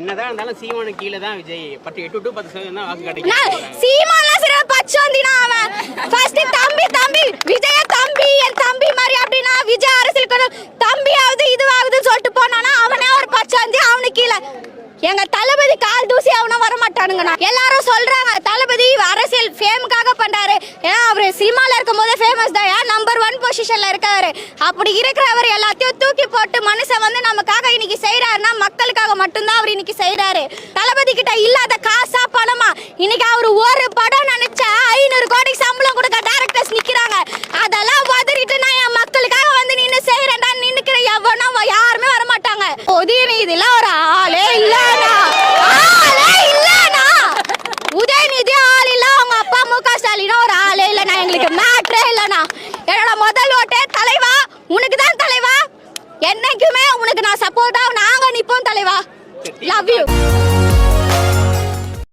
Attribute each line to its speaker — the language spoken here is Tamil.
Speaker 1: என்னதான் இருந்தாலும் சீமானு கீழே தான் விஜய் 8 to 10% தான் வாக்கு கிடைக்கும்.
Speaker 2: சீமான்லாம் சரி பச்சோந்தினா அவன் ஃபர்ஸ்ட் தம்பி விஜய தம்பி என் தம்பி மாதிரி அப்படினா விஜய் அரசியலுக்கு தம்பியாவது இதுவாகுது சொல்லிட்டு போனானா அவனே ஒரு பச்சோந்தி அவனுக்கு கீழே எங்க தளபதி கால் தூசி அவன வர மாட்டானுங்கண்ணா. எல்லாரும் சொல்றாங்க தளபதி அரசியல் ஃபேமுக்காக பண்றாரு. ஏன்னா அவரு சினிமால இருக்கும் போதே ஃபேமஸ் தான், நம்பர் 1 பொசிஷன்ல இருக்காரு. அப்படி இருக்கிறவர் எல்லாத்தையும் தூக்கி போட்டு மனுஷன் வந்து நமக்காக இன்னைக்கு செய்யறாருன்னா மக்களுக்காக மட்டும்தான் அவர் இன்னைக்கு செய்யறாரு. தளபதி கிட்ட இல்லாத காசா பணமா இன்னைக்கு அவரு ஒரு படம் நினைச்சா 500 கோடி சம்பளம் கொடுக்க டைரக்டர்ஸ் நிக்கிறாங்க. அதெல்லாம் உதறிட்டு நான் என் மக்களுக்காக வந்து நின்று செய்யறேன்டா நின்னுக்கிற எவனும் யாருமே வர மாட்டாங்க. உதயநிதியில ஒரு ஆளே இல்ல, உதயநிதி ஆள் இல்ல, அவங்க அப்பா முக ஸ்டாலின் ஒரு ஆளே இல்லனா எங்களுக்கு மேட்ரே இல்லனா. என்னோட முதல் ஓட்டே தலைவா உனக்கு தான் தலைவா, என்னைக்குமே உனக்கு நான் சப்போர்ட்டா நாங்க நிப்போம் தலைவா. Love you.